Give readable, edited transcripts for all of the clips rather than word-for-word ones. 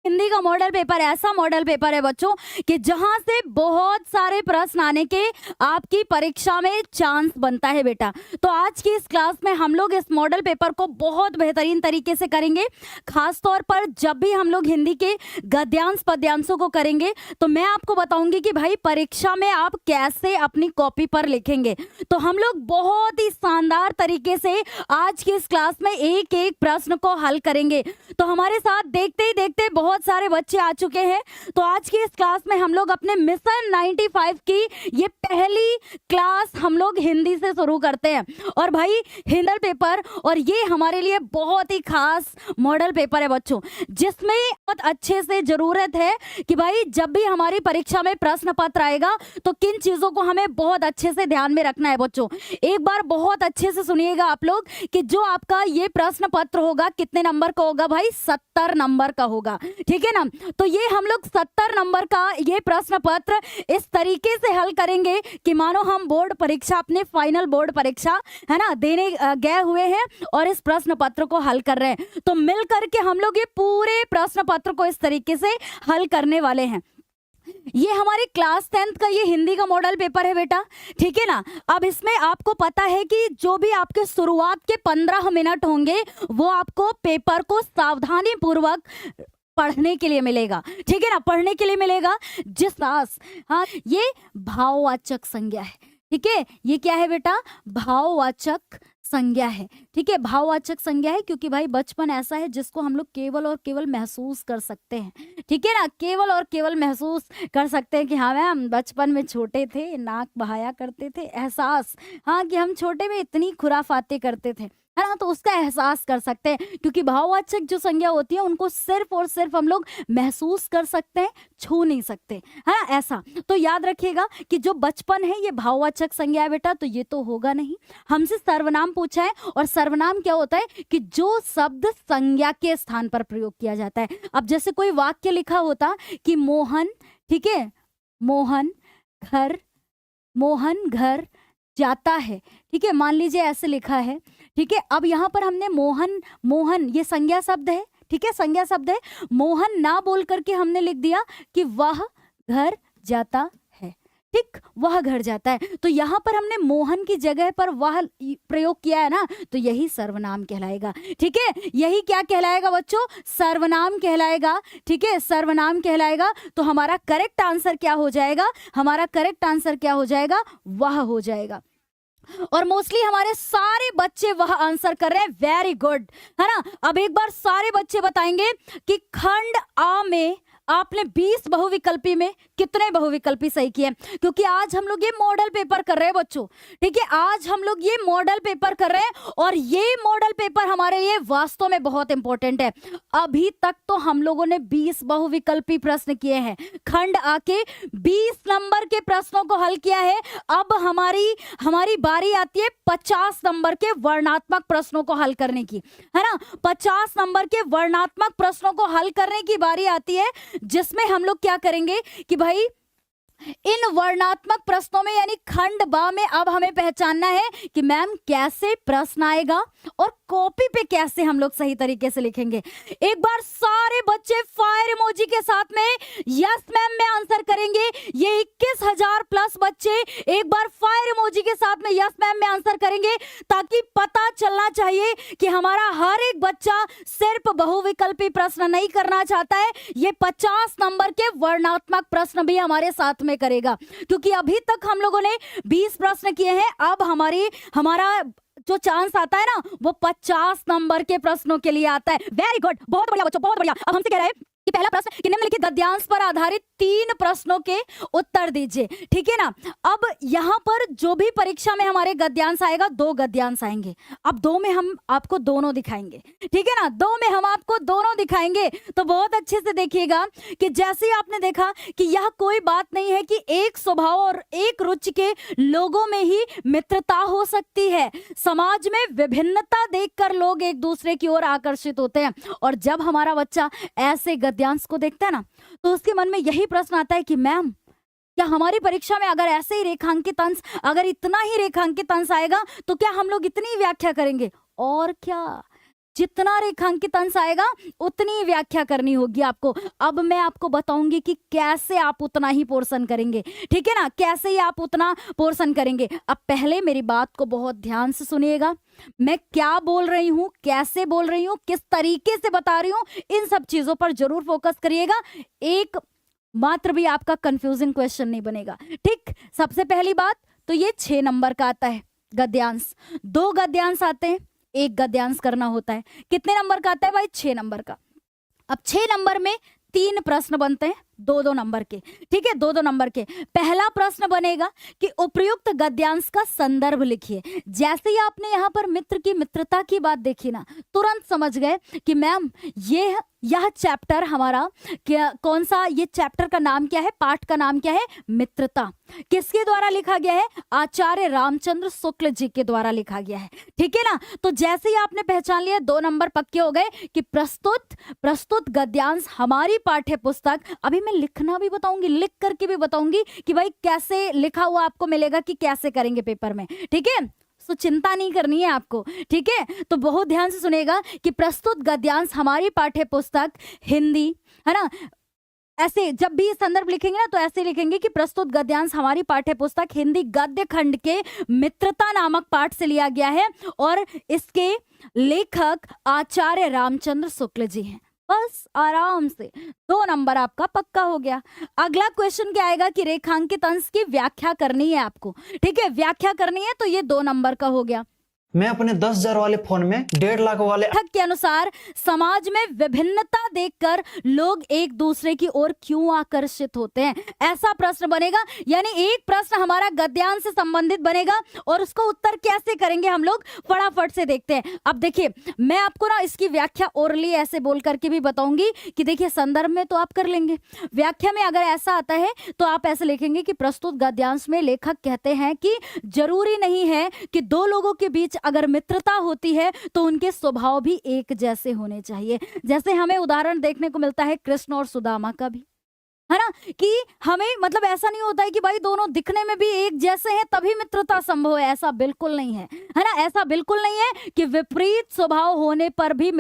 हिंदी का model paper ऐसा model paper है बच्चों कि जहां से बहुत सारे प्रश्न आने के आपकी परीक्षा में चांस बनता है बेटा। तो आज की इस क्लास में हम लोग इस मॉडल पेपर को बहुत बेहतरीन तरीके से करेंगे। खास तौर पर जब भी हम लोग हिंदी के गद्यांश पद्यांशों को करेंगे तो मैं आपको बताऊंगी कि भाई परीक्षा में आप कैसे अपनी कॉपी पर लिखेंगे। तो हम लोग बहुत ही शानदार तरीके से आज की इस क्लास में एक एक प्रश्न को हल करेंगे। तो हमारे साथ देखते ही देखते बहुत सारे बच्चे आ चुके हैं। तो आज की इस क्लास में हम लोग अपने मिशन 95 की ये पहली क्लास हम लोग हिंदी से शुरू करते हैं। और भाई हिंदी पेपर और ये हमारे लिए बहुत ही खास मॉडल पेपर है बच्चों, जिसमें बहुत अच्छे से जरूरत है कि भाई जब भी हमारी परीक्षा में प्रश्न पत्र आएगा तो किन चीजों को हमें बहुत अच्छे से ध्यान में रखना है बच्चों। एक बार बहुत अच्छे से सुनिएगा आप लोग कि जो आपका ये प्रश्न पत्र होगा कितने नंबर का होगा भाई, 70 नंबर का होगा, ठीक है ना। तो ये हम लोग 70 नंबर का ये प्रश्न पत्र इस तरीके से हल करेंगे कि मानो हम बोर्ड परीक्षा, अपने फाइनल बोर्ड परीक्षा है ना देने गए हुए हैं और इस प्रश्न पत्र को हल कर रहे हैं। तो मिल करके हम लोग ये पूरे प्रश्न पत्र को इस तरीके से हल करने वाले हैं। ये हमारे क्लास 10th का ये हिंदी का मॉडल पेपर है बेटा, ठीक है ना। अब इसमें आपको पता है कि जो भी आपके शुरुआत के 15 मिनट होंगे वो आपको पेपर को सावधानी पूर्वक पढ़ने के लिए मिलेगा, ठीक है ना, पढ़ने के लिए मिलेगा। जिस दास, हाँ, ये भाववाचक संज्ञा है, ठीक है। ये क्या है बेटा, भाववाचक संज्ञा है, ठीक है। भाववाचक संज्ञा है क्योंकि भाई बचपन ऐसा है जिसको हम लोग केवल और केवल महसूस कर सकते हैं, ठीक है ना, केवल और केवल महसूस कर सकते हैं कि हाँ मैम बचपन में छोटे थे, नाक बहाया करते थे, एहसास, हाँ, कि हम छोटे में इतनी खुराफाते करते थे, है ना, तो उसका एहसास कर सकते हैं। क्योंकि भाववाचक जो संज्ञा होती है उनको सिर्फ और सिर्फ हम लोग महसूस कर सकते हैं, छू नहीं सकते, है ना, ऐसा। तो याद रखिएगा कि जो बचपन है ये भाववाचक संज्ञा है बेटा, तो ये तो होगा नहीं। हमसे सर्वनाम पूछा है और सर्वनाम क्या होता है कि जो शब्द संज्ञा के स्थान पर प्रयोग किया जाता है। अब जैसे कोई वाक्य लिखा होता कि मोहन, ठीक है, मोहन घर जाता है, ठीक है, मान लीजिए ऐसे लिखा है, ठीक है। अब यहाँ पर हमने मोहन ये संज्ञा शब्द है, ठीक है, संज्ञा शब्द है। मोहन ना बोल करके हमने लिख दिया कि वह घर जाता है, ठीक, वह घर जाता है। तो यहाँ पर हमने मोहन की जगह पर वह प्रयोग किया है ना, तो यही सर्वनाम कहलाएगा, ठीक है। यही क्या कहलाएगा बच्चों, सर्वनाम कहलाएगा, ठीक है, सर्वनाम कहलाएगा। तो हमारा करेक्ट आंसर क्या हो जाएगा, हमारा करेक्ट आंसर क्या हो जाएगा, वह हो जाएगा। और मोस्टली हमारे सारे बच्चे वह आंसर कर रहे हैं, वेरी गुड, है ना। अब एक बार सारे बच्चे बताएंगे कि खंड आ में आपने 20 बहुविकल्पी में कितने बहुविकल्पी सही किए। क्योंकि आज हम लोग ये मॉडल पेपर कर रहे हैं बच्चों, ठीक है, आज हम लोग ये मॉडल पेपर कर रहे हैं और ये मॉडल पेपर हमारे लिए वास्तव में बहुत इंपॉर्टेंट है। अभी तक तो हम लोगों ने 20 बहुविकल्पी प्रश्न किए हैं, खंड आ के 20 नंबर के प्रश्नों को हल किया है। अब हमारी बारी आती है 50 नंबर के वर्णात्मक प्रश्नों को हल करने की, है ना। 50 नंबर के वर्णात्मक प्रश्नों को हल करने की बारी आती है, जिसमें हम लोग क्या करेंगे कि भाई इन वर्णात्मक प्रश्नों में यानी खंड बा में अब हमें पहचानना है कि मैम कैसे प्रश्न आएगा और कॉपी पे कैसे हम लोग सही तरीके से लिखेंगे। एक बार सारे बच्चे फायर इमोजी के साथ में यस मैम में आंसर करेंगे। ये 21,000 प्लस बच्चे एक बार फायर इमोजी के साथ में यस मैम में आंसर करेंगे, ताकि पता चलना चाहिए कि हमारा हर एक बच्चा सिर्फ बहुविकल्पी प्रश्न नहीं करना चाहता है, ये 50 नंबर के वर्णात्मक प्रश्न भी हमारे साथ में करेगा। क्योंकि अभी तक हम लोगों ने 20 प्रश्न किए हैं, अब हमारा जो चांस आता है ना वो 50 नंबर के प्रश्नों के लिए आता है। वेरी गुड, बहुत बढ़िया बच्चों, बहुत बढ़िया। अब हमसे कह रहा है कि पहला प्रश्न कि निम्नलिखित गद्यांश पर आधारित 3 प्रश्नों के उत्तर दीजिए, ठीक है ना। अब यहाँ पर जो भी परीक्षा में हमारे गद्यांश आएगा, 2 गद्यांश आएंगे। अब 2 में हम आपको दोनों दिखाएंगे, ठीक है ना, 2 में हम आपको दोनों दिखाएंगे। तो बहुत अच्छे से देखिएगा कि जैसे ही आपने देखा कि यह कोई बात नहीं है कि एक स्वभाव और एक रुचि के लोगों में ही मित्रता हो सकती है। समाज में विभिन्नता देखकर लोग एक दूसरे की ओर आकर्षित होते हैं। और जब हमारा बच्चा ऐसे गद्यांश को देखता है ना, तो उसके मन में यही प्रश्न आता है कि मैम क्या हमारी परीक्षा में अगर ऐसे ही रेखांकित अंश, अगर इतना ही रेखांकित अंश आएगा तो क्या हम लोग इतनी व्याख्या करेंगे? और क्या, जितना रेखांकित अंश आएगा उतनी व्याख्या करनी होगी आपको। अब मैं आपको बताऊंगी कि कैसे आप उतना ही पोर्शन करेंगे, ठीक है ना, कैसे ही आप उतना पोर्शन करेंगे। अब पहले मेरी बात को बहुत ध्यान से सुनिएगा, मैं क्या बोल रही हूं, कैसे बोल रही हूं, किस तरीके से बता रही हूं, इन सब चीजों पर जरूर फोकस करिएगा। एक मात्र भी आपका कंफ्यूजिंग क्वेश्चन नहीं बनेगा, ठीक। सबसे पहली बात तो ये 6 नंबर का आता है गद्यांश, 2 गद्यांश आते हैं, 1 गद्यांश करना होता है। कितने नंबर का आता है भाई? 6 नंबर का। अब 6 नंबर में 3 प्रश्न बनते हैं, 2-2 नंबर के, ठीक है, 2-2 नंबर के। पहला प्रश्न बनेगा कि उपर्युक्त गद्यांश का संदर्भ लिखिए। जैसे ही आपने यहाँ पर मित्र की मित्रता की बात देखी ना, तुरंत समझ गए कि मैम यह चैप्टर हमारा क्या, कौन सा, ये चैप्टर का नाम क्या है, पाठ का नाम क्या है? मित्रता। किसके द्वारा लिखा गया है? आचार्य रामचंद्र शुक्ल जी के द्वारा लिखा गया है, ठीक है ना। तो जैसे ही आपने पहचान लिया, 2 नंबर पक्के हो गए कि प्रस्तुत गद्यांश हमारी पाठ्य पुस्तक। अभी मैं लिखना भी बताऊंगी, लिख करके भी बताऊंगी कि भाई कैसे लिखा हुआ आपको मिलेगा, कि कैसे करेंगे पेपर में, ठीक है। तो चिंता नहीं करनी है आपको, ठीक है। तो बहुत ध्यान से सुनेगा कि प्रस्तुत गद्यांश हमारी पाठ्य पुस्तक हिंदी, है ना। ऐसे जब भी संदर्भ लिखेंगे ना, तो ऐसे लिखेंगे कि प्रस्तुत गद्यांश हमारी पाठ्य पुस्तक हिंदी गद्य खंड के मित्रता नामक पाठ से लिया गया है और इसके लेखक आचार्य रामचंद्र शुक्ल जी हैं। बस आराम से 2 नंबर आपका पक्का हो गया। अगला क्वेश्चन क्या आएगा कि रेखांकित अंश की व्याख्या करनी है आपको, ठीक है, व्याख्या करनी है, तो ये 2 नंबर का हो गया। मैं अपने 10,000 वाले फोन में 1.5 लाख वाले के अनुसार समाज में विभिन्नता देखकर लोग एक दूसरे की ओर क्यों आकर्षित होते हैं, ऐसा प्रश्न बनेगा। यानी एक प्रश्न हमारा गद्यांश से संबंधित बनेगा और उसको उत्तर कैसे करेंगे हम लोग, फटाफट से देखते हैं। अब देखिए, मैं आपको ना इसकी व्याख्या ओरली ऐसे बोल करके भी बताऊंगी कि देखिए संदर्भ में तो आप कर लेंगे, व्याख्या में अगर ऐसा आता है तो आप ऐसे लिखेंगे कि प्रस्तुत गद्यांश में लेखक कहते हैं कि जरूरी नहीं है कि 2 लोगों के बीच अगर मित्रता होती है तो उनके स्वभाव भी एक जैसे होने चाहिए। जैसे हमें उदाहरण देखने को मिलता है कृष्ण और सुदामा का भी, है ना, कि हमें मतलब ऐसा नहीं होता है कि भाई दोनों दिखने में भी एक जैसे हैं तभी मित्रता संभव है, ऐसा बिल्कुल नहीं है, है ना। ऐसा बिल्कुल नहीं है कि विपरीत स्वभाव होने पर भी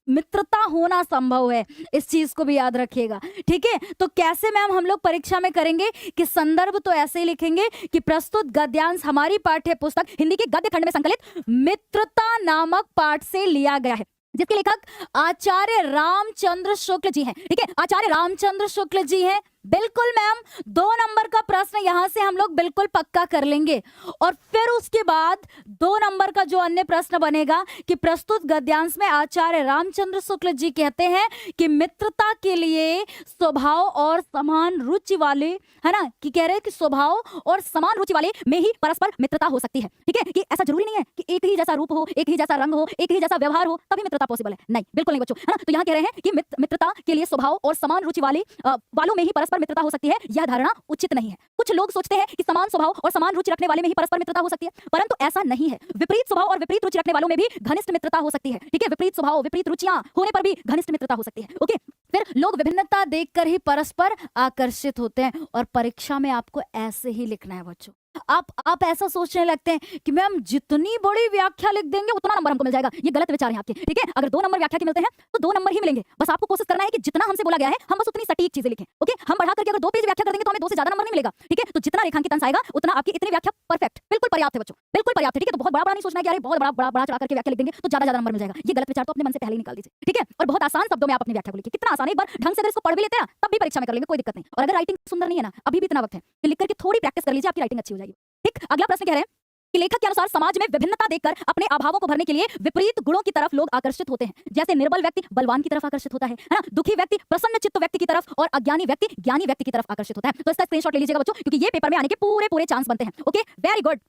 मित्रता होना संभव है, इस चीज को भी याद रखिएगा, ठीक है। तो कैसे मैम हम लोग परीक्षा में करेंगे कि संदर्भ तो ऐसे ही लिखेंगे कि प्रस्तुत गद्यांश हमारी पाठ्य पुस्तक हिंदी के गद्य खंड में संकलित मित्रता नामक पाठ से लिया गया है, जिसके लेखक आचार्य रामचंद्र शुक्ल जी हैं, ठीक है, आचार्य रामचंद्र शुक्ल जी हैं। बिल्कुल मैम, 2 नंबर का प्रश्न यहां से हम लोग बिल्कुल पक्का कर लेंगे। और फिर उसके बाद 2 नंबर का जो अन्य प्रश्न बनेगा कि प्रस्तुत गद्यांश में आचार्य रामचंद्र शुक्ल जी कहते हैं कि मित्रता के लिए स्वभाव और समान रुचि वाले, है ना, कि कह रहे हैं कि स्वभाव और समान रुचि वाले में ही परस्पर मित्रता हो सकती है, ठीक है, कि ऐसा जरूरी नहीं है कि एक ही जैसा रूप हो, एक ही जैसा रंग हो, एक ही जैसा व्यवहार हो तभी मित्रता पॉसिबल है, नहीं, बिल्कुल नहीं बच्चों, है ना। तो यहाँ कह रहे हैं कि मित्रता के लिए स्वभाव और समान रुचि वालों में ही परस्पर मित्रता हो सकती है, यह धारणा उचित नहीं है। कुछ लोग सोचते हैं कि समान स्वभाव और समान रुचि रखने वाले में ही परस्पर मित्रता हो सकती है, परंतु ऐसा नहीं है। विपरीत स्वभाव और विपरीत रुचि रखने वालों में भी घनिष्ठ मित्रता हो सकती है, ठीक है, विपरीत स्वभाव विपरीत रुचियां होने पर भी घनिष्ठ मित्रता हो सकती है, ओके। फिर लोग विभिन्नता देखकर ही परस्पर आकर्षित होते हैं और परीक्षा में आपको ऐसे ही लिखना है बच्चों। आप ऐसा सोचने लगते हैं कि मैम जितनी बड़ी व्याख्या लिख देंगे उतना नंबर हमको मिल जाएगा, ये गलत विचार है आपके, ठीक है। अगर 2 नंबर व्याख्या के मिलते हैं तो 2 नंबर ही मिलेंगे, बस आपको कोशिश करना है कि जितना हमसे बोला गया है हम बस उतनी सटीक चीजें लिखें, ओके। हम बढ़ा करके अगर 2 पेज व्याख्या कर देंगे तो हमें 2 से ज्यादा नंबर नहीं मिलेगा, ठीक है। तो जितना रेखांकित अंश आएगा उतना आपकी इतनी व्याख्या परफेक्ट बिल्कुल पर्याप्त है बच्चों, बिल्कुल पर्याप्त है, ठीक है। तो बहुत बड़ा नहीं सोचना है कि अरे बहुत बड़ा चढ़ा करके व्याख्या लिख देंगे तो ज्यादा नंबर मिल जाएगा, ये गलत विचार तो अपने मन से पहले ही निकाल दीजिए, ठीक है। और बहुत आसान शब्दों में आप अपनी व्याख्या को लिखिए, कितना आसान है, एक बार ढंग से अगर इसको पढ़ भी लेते हैं तब भी परीक्षा में कर लेंगे, कोई दिक्कत नहीं। और अगर राइटिंग सुंदर नहीं है ना, अभी भी इतना वक्त है कि लिख करके थोड़ी प्रैक्टिस कर लीजिए, आपकी राइटिंग अच्छी हो जाएगी, ठीक। अगला प्रश्न कह रहे हैं कि लेखक के अनुसार समाज में विभिन्नता देखकर अपने अभावों को भरने के लिए विपरीत गुणों की तरफ लोग आकर्षित होते हैं। जैसे निर्बल व्यक्ति बलवान की तरफ आकर्षित होता है ना, दुखी व्यक्ति प्रसन्न चित्त व्यक्ति की तरफ और अज्ञानी व्यक्ति ज्ञानी व्यक्ति की तरफ आकर्षित होता है। तो इसका स्क्रीनशॉट ले लीजिएगा बच्चों, क्योंकि ये पेपर में आने के पूरे चांस बनते हैं, ओके, वेरी गुड।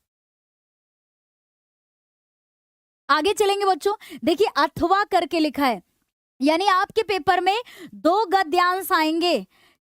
आगे चलेंगे बच्चों, देखिए अथवा करके लिखा है, यानी आपके पेपर में 2 गद्यांश आएंगे,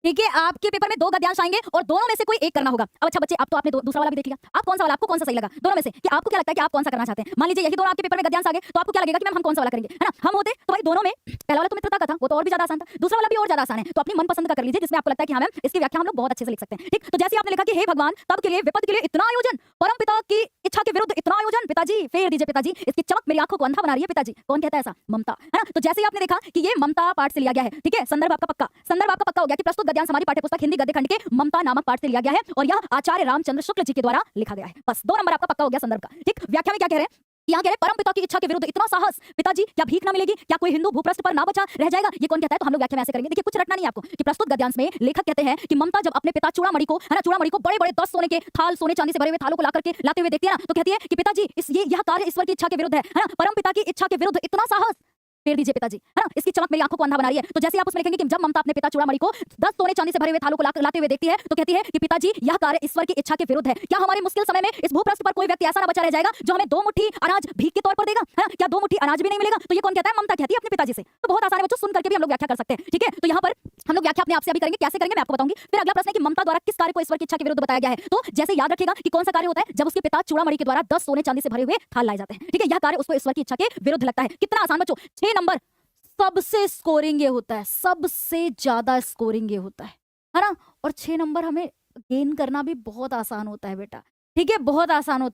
ठीक है, आपके पेपर में 2 गद्यांश आएंगे और दोनों में से कोई एक करना होगा। अब अच्छा बच्चे, अब तो आपने दूसरा वाला भी देख लिया, आप कौन सा वाला, आपको कौन सा सही लगा दोनों में से, कि आपको क्या लगता है कि आप कौन सा करना चाहते हैं। मान लीजिए यही दोनों आपके पेपर में गद्यांश आ गए, तो आपको क्या लगेगा कि मैम हम कौन सा वाला करेंगे, है ना। हम होते तो भाई दोनों में पहला वाला तो मित्रता का था, वो तो और भी ज्यादा आसान था, दूसरा वाला भी और ज्यादा आसान है, तो अपनी मनपसंद का कर लीजिए जिसमें आपको लगता है कि हाँ मैम इसकी व्याख्या हम लोग बहुत अच्छे से लिख सकते हैं। ठीक, तो जैसे आपने लिखा कि हे भगवान, तब के लिए विपद के लिए इतना आयोजन, परम पिता की इच्छा के विरुद्ध इतना आयोजन, पिताजी फेर दीजिए पिताजी, इसकी चमक मेरी आंखों को अंधा बना रही है पिताजी। कौन कहता है ऐसा, ममता, है ना। तो जैसे ही आपने देखा कि ये ममता पाठ से लिया गया है, ठीक है, संदर्भ आपका पक्का, संदर्भ आपका पक्का हो गया कि प्रस्तुत गद्यांश हमारी पाठ्यपुस्तक हिंदी गद्य खंड के ममता नामक पाठ से लिया गया है और यह आचार्य रामचंद्र शुक्ल जी के द्वारा लिखा गया है। बस 2 नंबर आपका पक्का हो गया संदर्भ का। ठीक, व्याख्या में क्या कह रहे हैं, यहाँ कह रहे परम पिता की इच्छा के विरुद्ध इतना साहस, पिताजी क्या भीख ना मिलेगी, क्या कोई हिंदू भूपृष्ठ पर ना बचा रह जाएगा, ये कौन कहता है। तो हम लोग व्याख्या में ऐसे करेंगे, देखिए कुछ रटना नहीं है आपको, कि प्रस्तुत गद्यांश में लेखक कहते हैं कि ममता जब अपने पिता चूड़ामणि को, है ना, चूड़ामणि को बड़े बड़े 10 सोने के थाल, सोने चांदी से भरे हुए थालों को लाते हुए देखती है ना, तो कहती है कि पिताजी यह कार्य ईश्वर की इच्छा के विरुद्ध है ना, परम पिता की इच्छा के विरुद्ध इतना साहस, फेर दीजिए पिताजी, है ना, इसकी चमक मेरी आंखों को अंधा बना रही है। तो जैसे आप उसमें लिखेंगे कि जब ममता अपने पिता चूड़ामणि को 10 सोने चांदी से भरे हुए थालों को लाते हुए देखती है, तो कहती है कि पिताजी यह कार्य ईश्वर की इच्छा के विरुद्ध है। क्या हमारे मुश्किल समय में इस भूपृष्ठ पर कोई व्यक्ति ऐसा ना बचा रह जाएगा जो हमें 2 मुट्ठी अनाज भीख के तौर पर देगा, है ना, क्या 2 मुट्ठी अनाज भी नहीं मिलेगा। तो ये कौन कहता है, ममता कहती है अपने पिताजी से। तो बहुत आसान है बच्चों, सुन करके भी हम लोग व्याख्या कर सकते हैं। ठीक है, तो यहाँ पर हम लोग व्याख्या अपने आप से अभी करेंगे, कैसे करेंगे मैं आपको बताऊंगी। फिर अगला प्रश्न है कि ममता द्वारा किस कार्य को ईश्वर की इच्छा के विरुद्ध बताया गया है। तो जैसे याद रखिएगा कि कौन सा कार्य होता है, जब उसके पिता चूड़ामणि के द्वारा 10 सोने चांदी से भरे हुए थाल लाए जाते हैं। ठीक है, यह कार्य उसको ईश्वर की इच्छा के विरुद्ध लगता है। कितना आसान बच्चों, 6 नंबर। सबसे स्कोरिंग ये होता है, सबसे ज्यादा स्कोरिंग ये होता है ना। और 6 नंबर हमें गेन करना भी बहुत आसान होता है बेटा। ठीक है, बहुत आसान होता है।